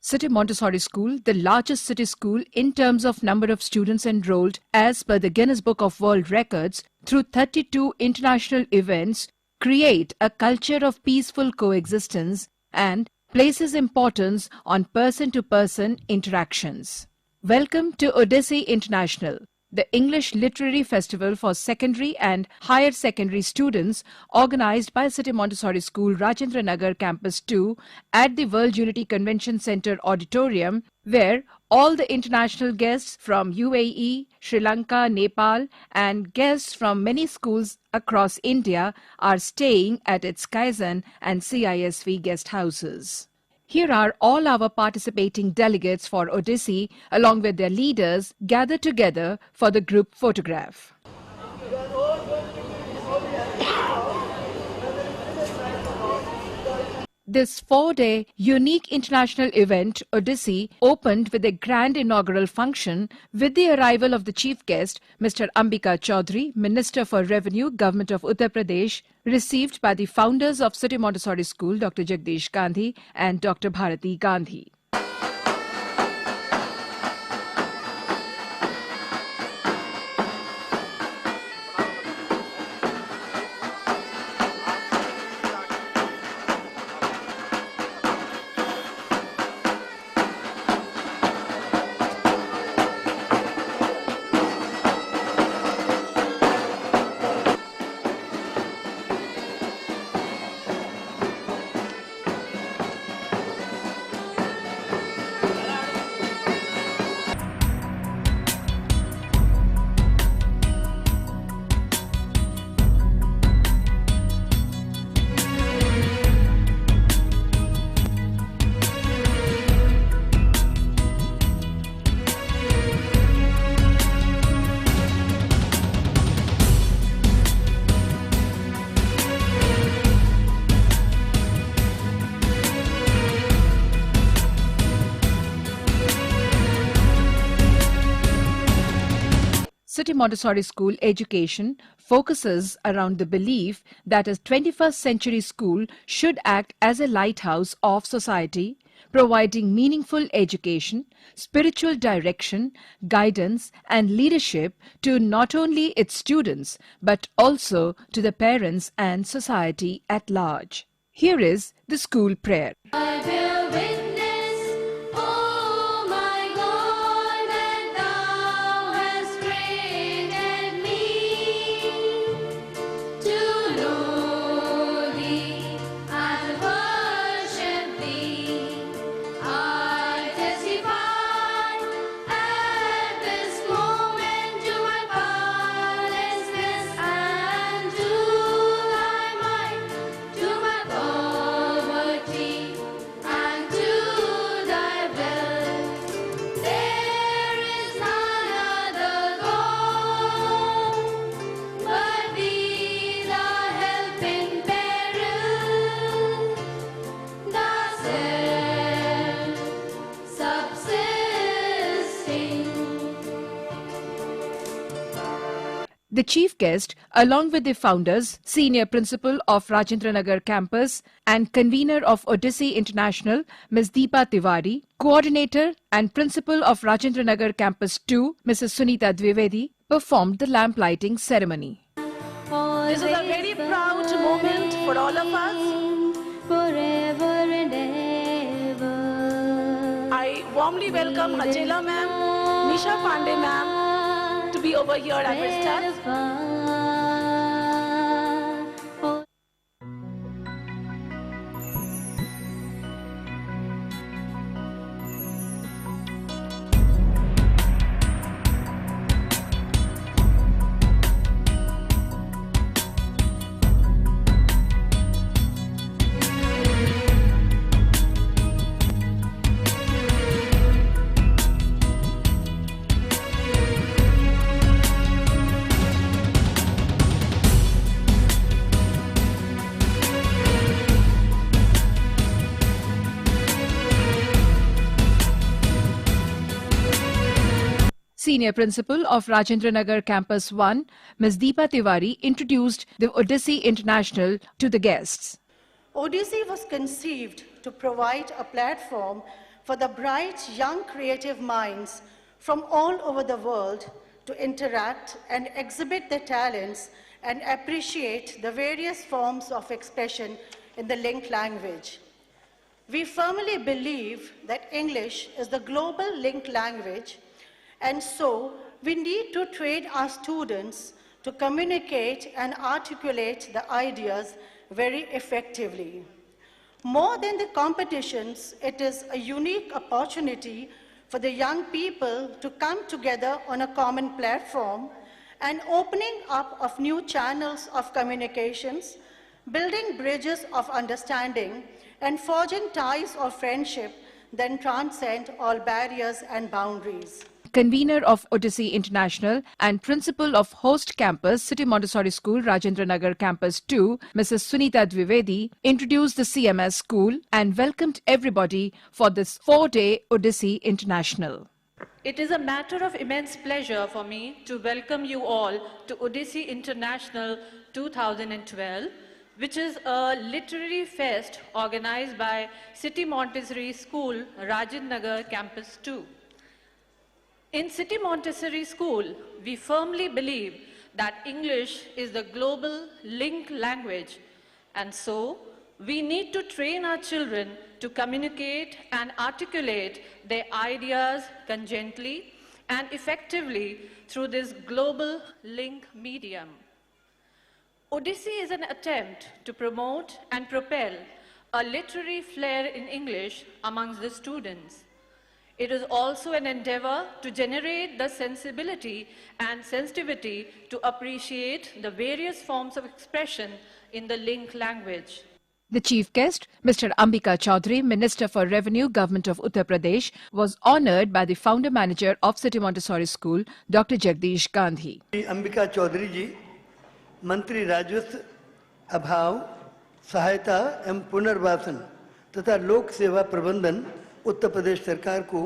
City Montessori School, the largest city school in terms of number of students enrolled as per the Guinness Book of World Records, through 32 international events, create a culture of peaceful coexistence and places importance on person-to-person interactions. Welcome to Odyssey International, the English Literary Festival for secondary and higher secondary students organized by City Montessori School, Rajendra Nagar Campus 2 at the World Unity Convention Center Auditorium, where all the international guests from UAE, Sri Lanka, Nepal and guests from many schools across India are staying at its Kaizen and CISV guest houses. Here are all our participating delegates for Odyssey along with their leaders gathered together for the group photograph. This 4-day unique international event, Odyssey, opened with a grand inaugural function with the arrival of the chief guest, Mr. Ambika Chaudhary, Minister for Revenue, Government of Uttar Pradesh, received by the founders of City Montessori School, Dr. Jagdish Gandhi and Dr. Bharati Gandhi. City Montessori School education focuses around the belief that a 21st century school should act as a lighthouse of society, providing meaningful education, spiritual direction, guidance and leadership to not only its students but also to the parents and society at large. Here is the school prayer. I will witness, oh my God, that thou hast created me to know thee and worship thee. I testify at this moment to my powerlessness and to thy might, to my poverty and to thy will. There is none other God but thee, the help in peril, the self-subsisting. The chief guest, along with the founders, senior principal of Rajendra Nagar campus and convener of Odyssey International, Ms. Deepa Tiwari, coordinator and principal of Rajendra Nagar campus 2, Mrs. Sunita Dwivedi, performed the lamp lighting ceremony. This is a very proud moment for all of us. Forever and ever. I warmly welcome Hajela ma'am, Nisha Pandey ma'am to be over here at Vista. Senior Principal of Rajendra Nagar Campus 1, Ms. Deepa Tiwari, introduced the Odyssey International to the guests. Odyssey was conceived to provide a platform for the bright, young, creative minds from all over the world to interact and exhibit their talents and appreciate the various forms of expression in the link language. We firmly believe that English is the global link language, and so we need to train our students to communicate and articulate the ideas very effectively. More than the competitions, it is a unique opportunity for the young people to come together on a common platform and opening up of new channels of communications, building bridges of understanding, and forging ties of friendship that transcend all barriers and boundaries. Convener of Odyssey International and Principal of Host Campus, City Montessori School, Rajendra Nagar Campus 2, Mrs. Sunita Dwivedi, introduced the CMS school and welcomed everybody for this 4-day Odyssey International. It is a matter of immense pleasure for me to welcome you all to Odyssey International 2012, which is a literary fest organized by City Montessori School, Rajendra Nagar Campus 2. In City Montessori School, we firmly believe that English is the global link language, and so we need to train our children to communicate and articulate their ideas congently and effectively through this global link medium. Odyssey is an attempt to promote and propel a literary flair in English amongst the students. It is also an endeavor to generate the sensibility and sensitivity to appreciate the various forms of expression in the link language. The chief guest, Mr. Ambika Chaudhary, Minister for Revenue, Government of Uttar Pradesh, was honoured by the founder manager of City Montessori School, Dr. Jagdish Gandhi. Ambika Chaudhary जी, मंत्री राजस्व, अभाव, सहायता एवं पुनर्वासन तथा लोक सेवा प्रबंधन उत्तर प्रदेश सरकार को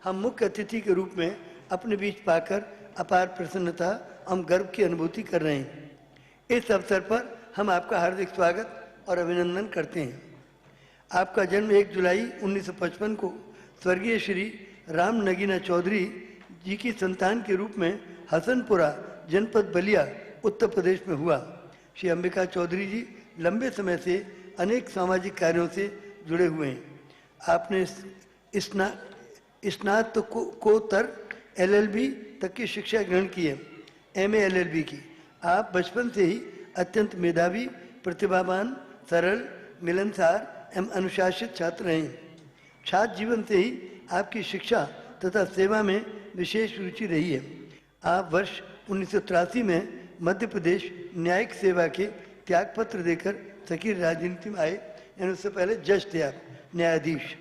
हम मुख्य अतिथि के रूप में अपने बीच पाकर अपार प्रसन्नता एवं गर्व की अनुभूति कर रहे हैं। इस अवसर पर हम आपका हार्दिक स्वागत और अभिनंदन करते हैं। आपका जन्म 1 जुलाई 1955 को स्वर्गीय श्री राम नगीना चौधरी जी की संतान के रूप में हसनपुरा जनपद बलिया उत्तर प्रदेश में हुआ। श्री अंबिका चौधरी जी लंबे समय से अनेक सामाजिक कार्यों से जुड़े हुए हैं। आपने स्नातकोत्तर LLB तक की शिक्षा ग्रहण की है, MA LLB की। आप बचपन से ही अत्यंत मेधावी, प्रतिभावान, सरल, मिलनसार एवं अनुशासित छात्र हैं। छात्र जीवन से ही आपकी शिक्षा तथा सेवा में विशेष रुचि रही है। आप वर्ष 1983 में मध्य प्रदेश न्यायिक सेवा के त्यागपत्र देकर सक्रिय राजनीति में आए। उससे पहले जज थे आप, न्यायाधीश।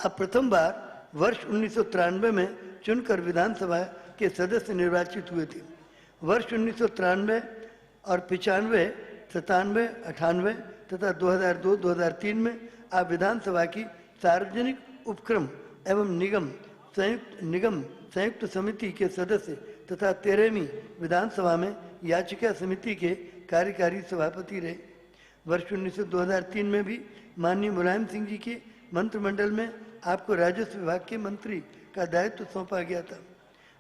आप प्रथम बार वर्ष 1993 में चुनकर विधानसभा के सदस्य निर्वाचित हुए थे। वर्ष 1993 और 95, 97, 98 तथा 2002-2003 में आप विधानसभा की सार्वजनिक उपक्रम एवं संयुक्त समिति के सदस्य तथा 13वीं विधानसभा में याचिका समिति के कार्यकारी सभापति रहे। वर्ष 2003 में भी माननीय मुलायम सिंह जी के मंत्रिमंडल में आपको राजस्व विभाग के मंत्री का दायित्व सौंपा गया था।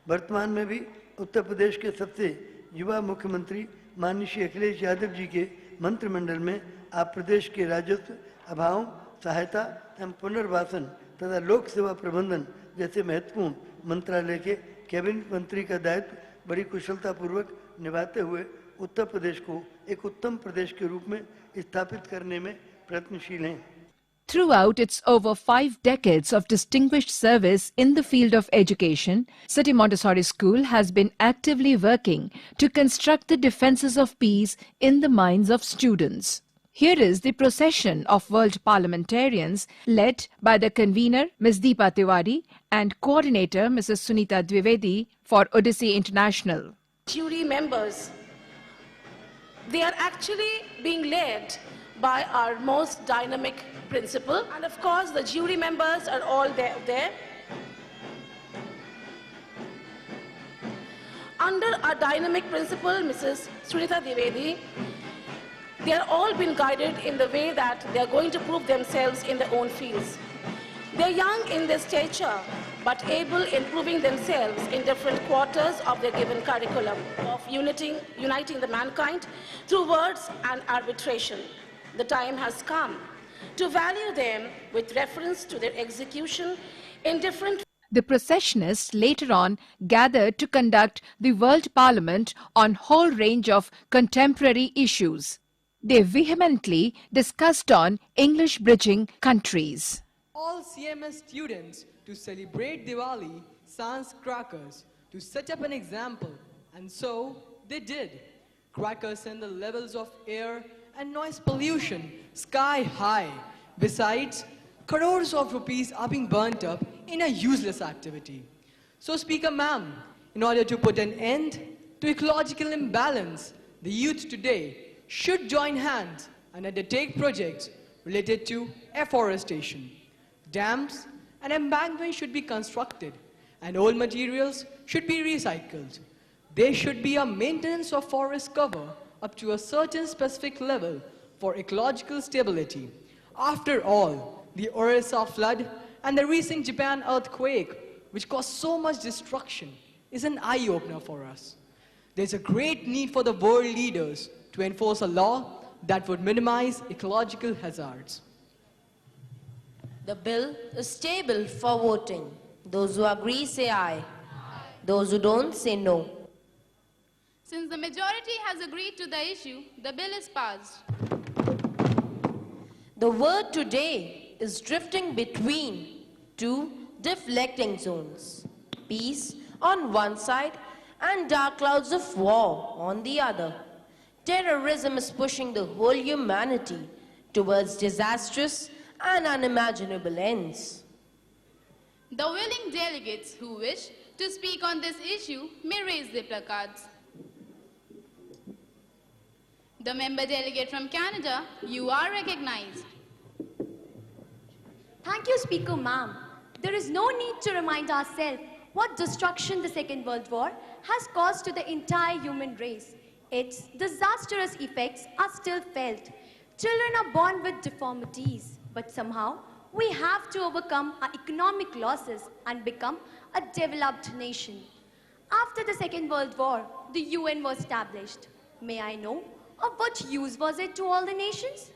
वर्तमान में भी उत्तर प्रदेश के सबसे युवा मुख्यमंत्री माननीय श्री अखिलेश यादव जी के मंत्रिमंडल में आप प्रदेश के राजस्व, अभाव, सहायता एवं पुनर्वासन तथा लोक सेवा प्रबंधन जैसे महत्वपूर्ण मंत्रालय के कैबिनेट मंत्री का दायित्व बड़ी कुशलतापूर्वक निभाते हुए उत्तर प्रदेश को एक उत्तम प्रदेश के रूप में स्थापित करने में प्रयत्नशील हैं। Throughout its over 5 decades of distinguished service in the field of education, City Montessori School has been actively working to construct the defences of peace in the minds of students. Here is the procession of world parliamentarians led by the convener Ms. Deepa Tiwari and coordinator Mrs. Sunita Dwivedi for Odyssey International. Jury members, they are actually being led by our most dynamic principal, and of course the jury members are all there. Under our dynamic principal, Mrs. Sunita Dwivedi, they are all been guided in the way that they are going to prove themselves in their own fields. They're young in their stature, but able in proving themselves in different quarters of their given curriculum of uniting the mankind through words and arbitration. The time has come to value them with reference to their execution in different. The processionists later on gathered to conduct the World Parliament on whole range of contemporary issues. They vehemently discussed on English bridging countries. All CMS students to celebrate Diwali sans crackers to set up an example, and so they did. Crackers send the levels of air and noise pollution sky high. Besides, crores of rupees are being burnt up in a useless activity. So Speaker Ma'am, in order to put an end to ecological imbalance, the youth today should join hands and undertake projects related to afforestation. Dams and embankments should be constructed and old materials should be recycled. There should be a maintenance of forest cover up to a certain specific level for ecological stability. After all, the Orissa flood and the recent Japan earthquake, which caused so much destruction, is an eye-opener for us. There's a great need for the world leaders to enforce a law that would minimize ecological hazards. The bill is tabled for voting. Those who agree say aye. Those who don't say no. Since the majority has agreed to the issue, the bill is passed. The word today is drifting between two deflecting zones. Peace on one side and dark clouds of war on the other. Terrorism is pushing the whole humanity towards disastrous and unimaginable ends. The willing delegates who wish to speak on this issue may raise their placards. The member delegate from Canada, you are recognized. Thank you, Speaker Ma'am. There is no need to remind ourselves what destruction the Second World War has caused to the entire human race. Its disastrous effects are still felt. Children are born with deformities, but somehow we have to overcome our economic losses and become a developed nation. After the Second World War, the UN was established. May I know, of what use was it to all the nations?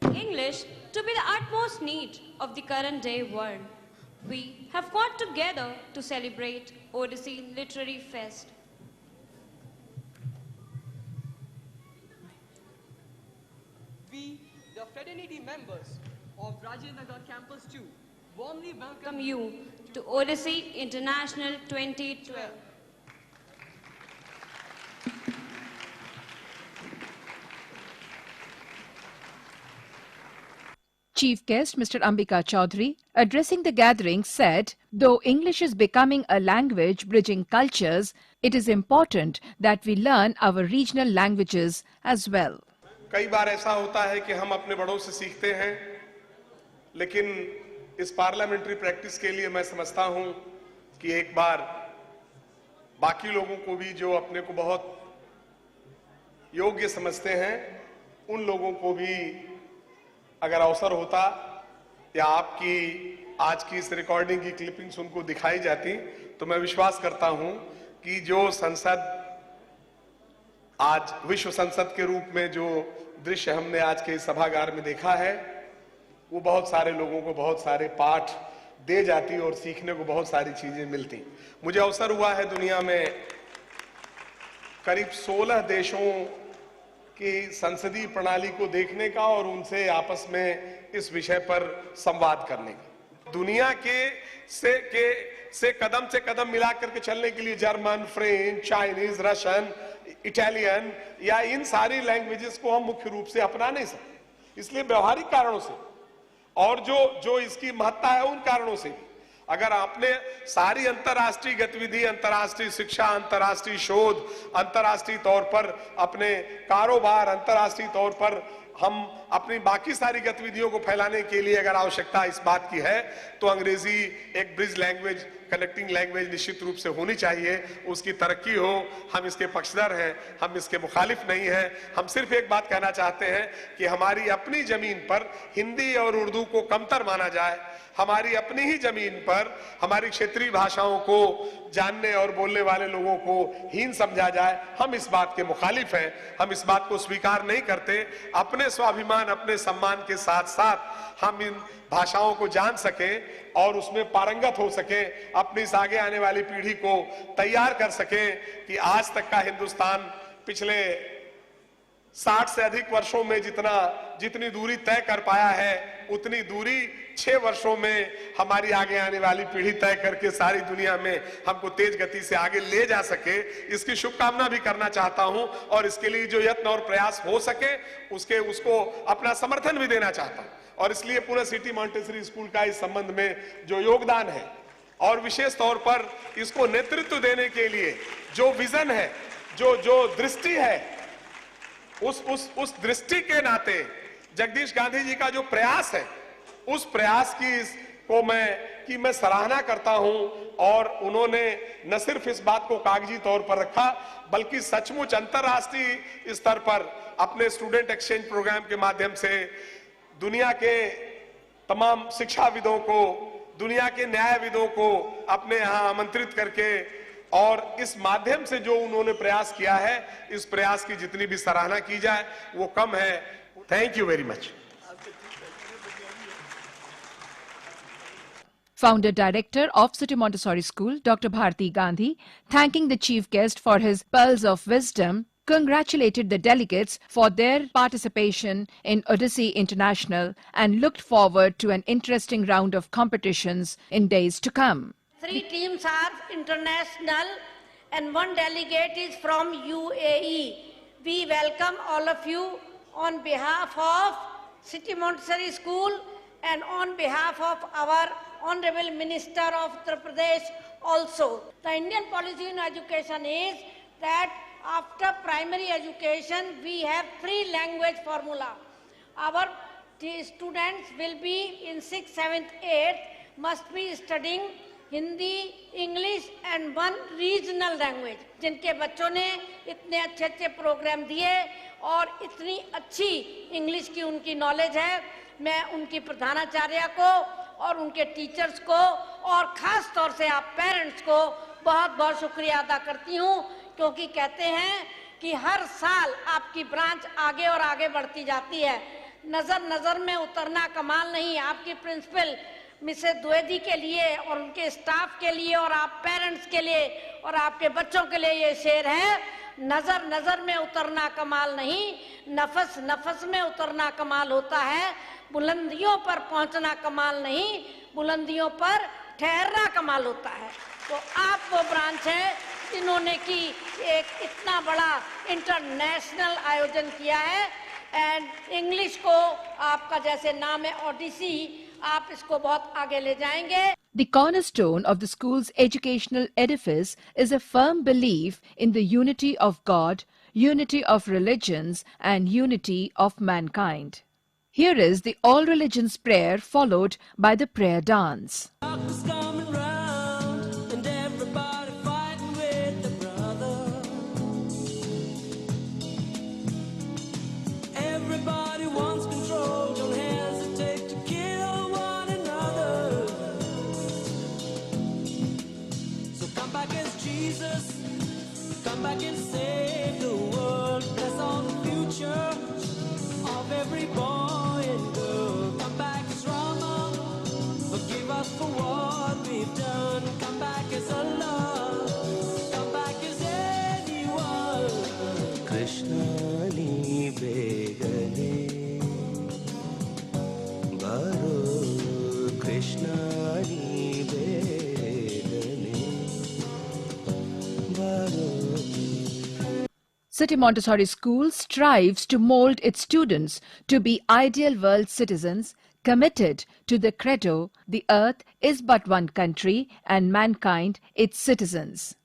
English to be the utmost need of the current day world. We have got together to celebrate Odyssey Literary Fest. We, the fraternity members of Rajinagar Campus 2, warmly welcome You to Odyssey International 2012. Chief guest Mr. Ambika Chaudhary, addressing the gathering, said, though English is becoming a language bridging cultures, it is important that we learn our regional languages as well. कई बार ऐसा होता है कि हम अपने बड़ों से सीखते हैं, लेकिन इस पार्लियामेंट्री प्रैक्टिस के लिए मैं समझता हूं कि एक बार बाकी लोगों को भी जो अपने को बहुत योग्य समझते हैं, उन लोगों को भी अगर अवसर होता या आपकी आज की इस रिकॉर्डिंग की क्लिपिंग्स उनको दिखाई जाती, तो मैं विश्वास करता हूं कि जो संसद आज विश्व संसद के रूप में जो दृश्य हमने आज के सभागार में देखा है, वो बहुत सारे लोगों को बहुत सारे पाठ दे जाती और सीखने को बहुत सारी चीजें मिलती। मुझे अवसर हुआ है दुनिया में करीब 16 देशों की संसदीय प्रणाली को देखने का और उनसे आपस में इस विषय पर संवाद करने का। दुनिया से कदम से कदम मिला करके चलने के लिए German, French, Chinese, Russian, Italian या इन सारी लैंग्वेजेस को हम मुख्य रूप से अपना नहीं सकते। इसलिए व्यवहारिक कारणों से और जो इसकी महत्ता है उन कारणों से अगर आपने सारी अंतर्राष्ट्रीय गतिविधि, अंतर्राष्ट्रीय शिक्षा, अंतर्राष्ट्रीय शोध, अंतर्राष्ट्रीय तौर पर अपने कारोबार, अंतर्राष्ट्रीय तौर पर हम अपनी बाकी सारी गतिविधियों को फैलाने के लिए अगर आवश्यकता इस बात की है तो अंग्रेजी एक ब्रिज लैंग्वेज, कनेक्टिंग लैंग्वेज निश्चित रूप से होनी चाहिए, उसकी तरक्की हो। हम इसके पक्षधर हैं, हम इसके मुखालिफ नहीं हैं। हम सिर्फ एक बात कहना चाहते हैं कि हमारी अपनी जमीन पर हिंदी और उर्दू को कमतर माना जाए, हमारी अपनी ही जमीन पर हमारी क्षेत्रीय भाषाओं को जानने और बोलने वाले लोगों को हीन समझा जाए, हम इस बात के मुखालिफ हैं। हम इस बात को स्वीकार नहीं करते। अपने स्वाभिमान, अपने सम्मान के साथ साथ हम इन भाषाओं को जान सकें और उसमें पारंगत हो सकें, अपनी इस आगे आने वाली पीढ़ी को तैयार कर सकें कि आज तक का हिंदुस्तान पिछले 60 से अधिक वर्षों में जितनी दूरी तय कर पाया है, उतनी दूरी 6 वर्षों में हमारी आगे आने वाली पीढ़ी तय करके सारी दुनिया में हमको तेज गति से आगे ले जा सके, इसकी शुभकामना भी करना चाहता हूं। और इसके लिए जो यत्न और प्रयास हो सके उसको अपना समर्थन भी देना चाहता हूं। और इसलिए पूरे सिटी मॉन्टेसरी स्कूल का इस संबंध में जो योगदान है और विशेष तौर पर इसको नेतृत्व देने के लिए जो विजन है, जो दृष्टि है, उस दृष्टि के नाते जगदीश गांधी जी का जो प्रयास है, उस प्रयास को मैं सराहना करता हूं। और उन्होंने न सिर्फ इस बात को कागजी तौर पर रखा, बल्कि सचमुच अंतरराष्ट्रीय स्तर पर अपने स्टूडेंट एक्सचेंज प्रोग्राम के माध्यम से दुनिया के तमाम शिक्षाविदों को, दुनिया के न्यायविदों को अपने यहां आमंत्रित करके और इस माध्यम से जो उन्होंने प्रयास किया है, इस प्रयास की जितनी भी सराहना की जाए वो कम है। Thank you very much. Founder Director of City Montessori School, Dr. Bharti Gandhi, thanking the chief guest for his pearls of wisdom, congratulated the delegates for their participation in Odyssey International and looked forward to an interesting round of competitions in days to come. 3 teams are international and 1 delegate is from UAE. We welcome all of you on behalf of City Montessori School and on behalf of our Honorable Minister of Uttar Pradesh also. The Indian policy in education is that after primary education we have 3 language formula. Our students will be in 6th, 7th, 8th must be studying Hindi, English and 1 regional language. जिनके बच्चों ने इतने अच्छे अच्छे programme दिए और इतनी अच्छी इंग्लिश की उनकी नॉलेज है, मैं उनकी प्रधानाचार्य को और उनके टीचर्स को और ख़ास तौर से आप पेरेंट्स को बहुत बहुत शुक्रिया अदा करती हूँ, क्योंकि कहते हैं कि हर साल आपकी ब्रांच आगे और आगे बढ़ती जाती है। नज़र में उतरना कमाल नहीं। आपकी प्रिंसिपल मिसेस द्विवेदी के लिए और उनके स्टाफ के लिए और आप पेरेंट्स के लिए और आपके बच्चों के लिए ये शेर है, नजर में उतरना कमाल नहीं, नफस में उतरना कमाल होता है। बुलंदियों पर पहुंचना कमाल नहीं, बुलंदियों पर ठहरना कमाल होता है। तो आप वो ब्रांच है जिन्होंने की एक इतना बड़ा इंटरनेशनल आयोजन किया है। एंड इंग्लिश को आपका जैसे नाम है ओडिसी, आप इसको बहुत आगे ले जाएंगे। The cornerstone of the school's educational edifice is a firm belief in the unity of God, unity of religions, and unity of mankind. Here is the all religions prayer followed by the prayer dance. Come back and save the world. Bless all the future of every boy and girl. Come back as Rama, forgive us for what we've done. Come back as Allah, come back as anyone. Krishna ni begane, baro Krishna ni begane, baro. City Montessori School strives to mold its students to be ideal world citizens committed to the credo, the earth is but one country and mankind its citizens.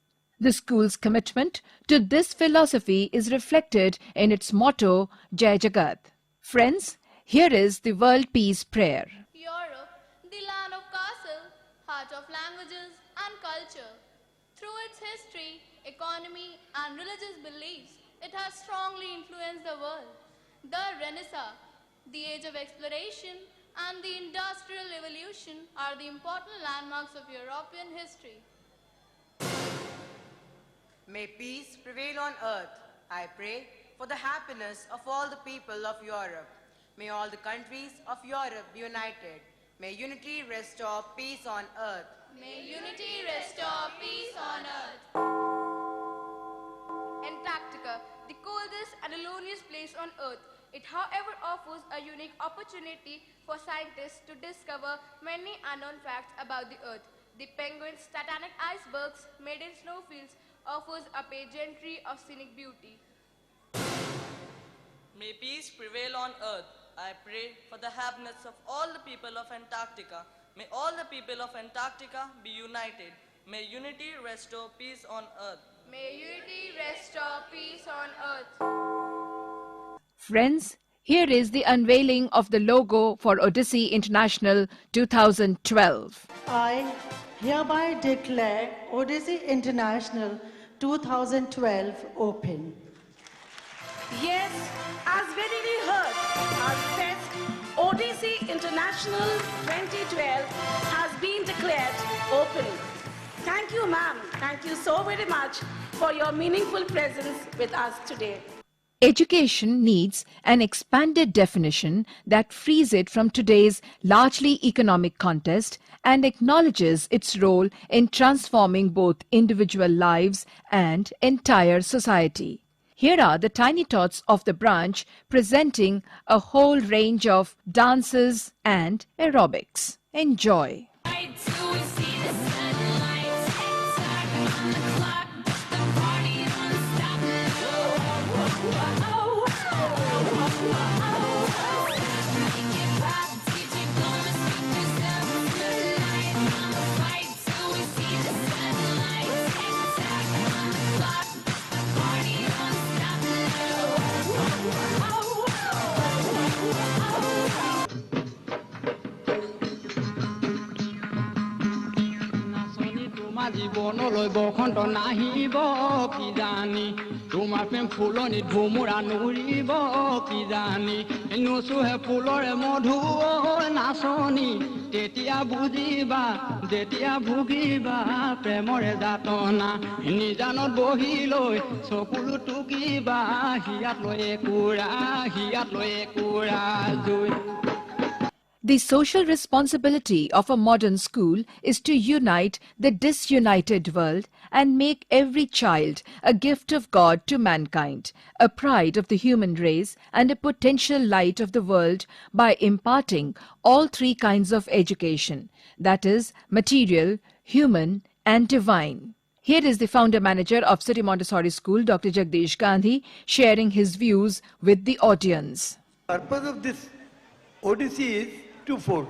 The school's commitment to this philosophy is reflected in its motto, Jai Jagat. Friends, here is the World Peace Prayer. Europe, the land of castle, heart of languages and culture. Through its history, economy and religious beliefs, it has strongly influenced the world. The Renaissance, the age of exploration, and the Industrial Revolution are the important landmarks of European history. May peace prevail on earth. I pray for the happiness of all the people of Europe. May all the countries of Europe be united. May unity restore peace on earth. May unity restore peace on earth. Antarctica, the coldest and loneliest place on earth. It, however, offers a unique opportunity for scientists to discover many unknown facts about the earth. The penguin's titanic icebergs made in snowfields offers a pageantry of scenic beauty. May peace prevail on earth. I pray for the happiness of all the people of Antarctica. May all the people of Antarctica be united. May unity restore peace on earth. May unity restore peace on earth. Friends, here is the unveiling of the logo for Odyssey International 2012. I hereby declare Odyssey International 2012 open. Yes, as verily heard, our fest, Odyssey International 2012, has been declared open. Thank you, ma'am. Thank you so very much for your meaningful presence with us today. Education needs an expanded definition that frees it from today's largely economic contest and acknowledges its role in transforming both individual lives and entire society. Here are the tiny tots of the branch presenting a whole range of dances and aerobics. Enjoy. জীৱনলৈ বসন্ত নাহিব কি জানি তোমাৰ প্ৰেম ফুলনি ধুমুৰা নুৰিব কি জানি নুচুহে ফুলৰে মধু নাচনি তেতিয়া বুজিবা যেতিয়া ভুগিবা প্ৰেমৰে যাতনা নিজানত বহি লৈ চকুলো টুকিবা হিয়াত লৈ একুৰা জুই The social responsibility of a modern school is to unite the disunited world and make every child a gift of God to mankind, a pride of the human race and a potential light of the world by imparting all three kinds of education, that is, material, human and divine. Here is the founder manager of City Montessori School, Dr. Jagdish Gandhi, sharing his views with the audience. The purpose of this Odyssey is twofold.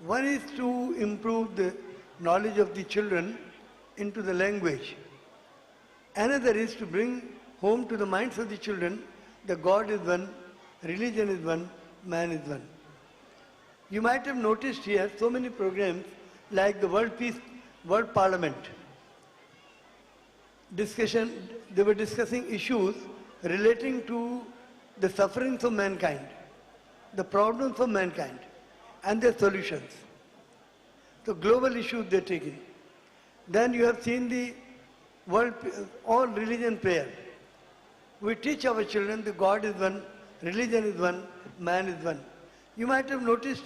One is to improve the knowledge of the children into the language. Another is to bring home to the minds of the children that God is one, religion is one, man is one. You might have noticed here so many programs like the World Parliament. They were discussing issues relating to the sufferings of mankind, the problems of mankind and their solutions. The global issues they're taking. Then you have seen the all religion prayer. We teach our children that God is one, religion is one, man is one. You might have noticed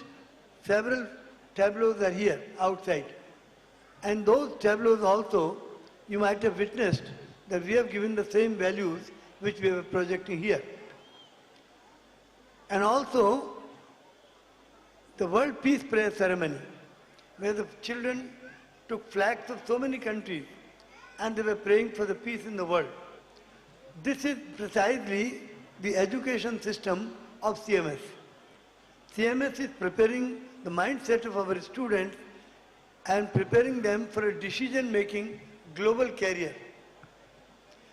several tableaus are here outside. And those tableaus also, you might have witnessed that we have given the same values which we were projecting here. And also, the World Peace Prayer Ceremony, where the children took flags of so many countries and they were praying for the peace in the world. This is precisely the education system of CMS. CMS is preparing the mindset of our students and preparing them for a decision-making global career,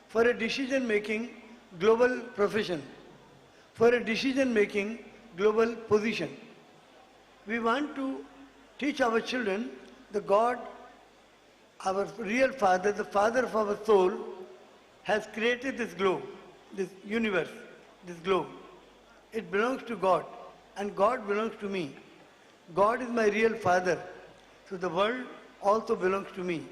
for a decision-making global profession, for a decision-making global position. We want to teach our children the God, our real Father, the Father of our soul, has created this globe, this universe, this globe. It belongs to God, and God belongs to me. God is my real Father, so the world also belongs to me.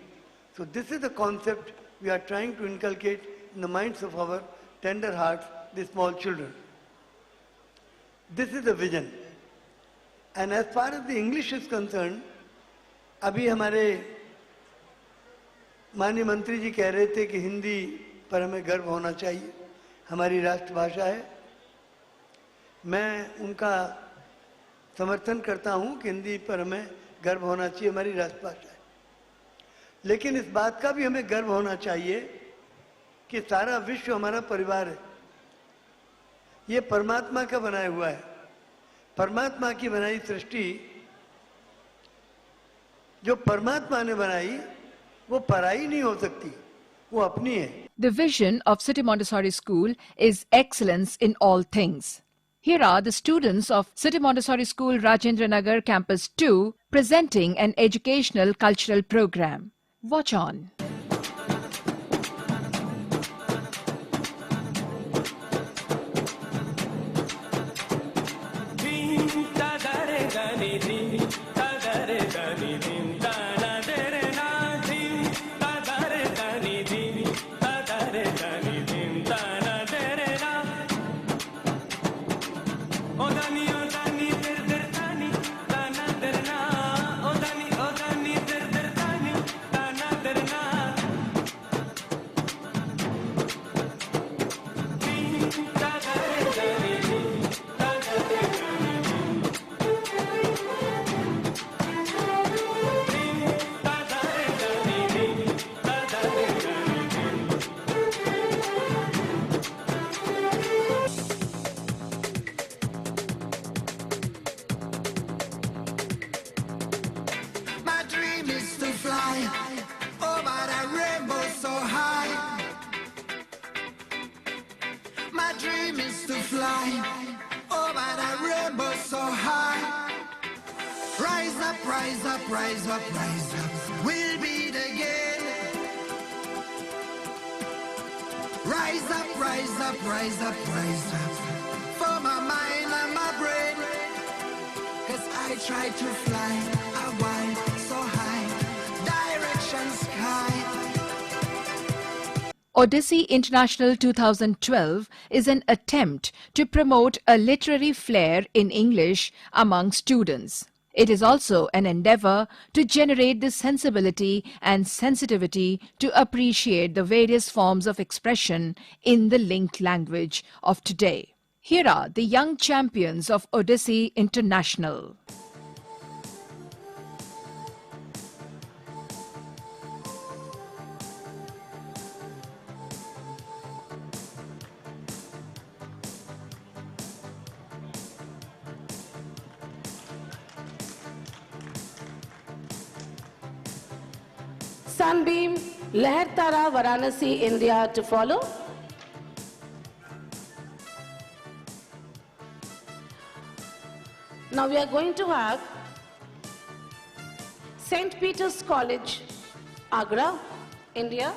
So this is the concept we are trying to inculcate in the minds of our tender hearts, the small children. This is the vision. And as far as the English is concerned, अभी हमारे माननीय मंत्री जी कह रहे थे कि हिंदी पर हमें गर्व होना चाहिए, हमारी राष्ट्रभाषा है। मैं उनका समर्थन करता हूं कि हिंदी पर हमें गर्व होना चाहिए, हमारी राष्ट्रभाषा है। लेकिन इस बात का भी हमें गर्व होना चाहिए कि सारा विश्व हमारा परिवार है। ये परमात्मा का बनाया हुआ है। परमात्मा की बनाई सृष्टि जो परमात्मा ने बनाई वो पराई नहीं हो सकती, वो अपनी है। The vision of City Montessori School is excellence in all things. Here are the students of City Montessori School Rajendra Nagar Campus 2 presenting an educational cultural program. Watch on. Rise up, we'll beat again. Rise up, rise up, rise up, rise up, for my mind and my brain. 'Cause I try to fly a while so high, direction sky. Odyssey International 2012 is an attempt to promote a literary flair in English among students. It is also an endeavor to generate the sensibility and sensitivity to appreciate the various forms of expression in the linked language of today. Here are the young champions of Odyssey International. Sunbeam, Leher Tara, Varanasi, India to follow. Now we are going to have St. Peter's College, Agra, India.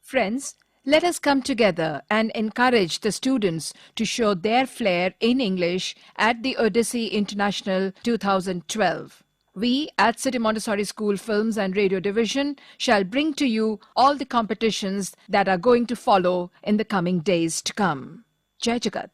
Friends, let us come together and encourage the students to show their flair in English at the Odyssey International 2012. We at City Montessori School Films and Radio Division shall bring to you all the competitions that are going to follow in the coming days to come. Jai Jagat.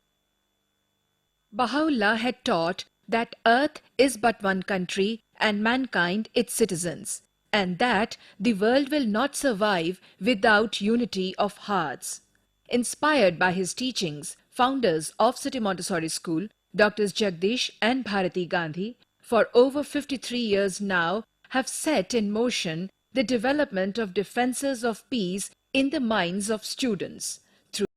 Baha'u'llah had taught that earth is but one country and mankind its citizens, and that the world will not survive without unity of hearts. Inspired by his teachings, founders of City Montessori School, Drs. Jagdish and Bharati Gandhi, for over 53 years now, have set in motion the development of defenses of peace in the minds of students.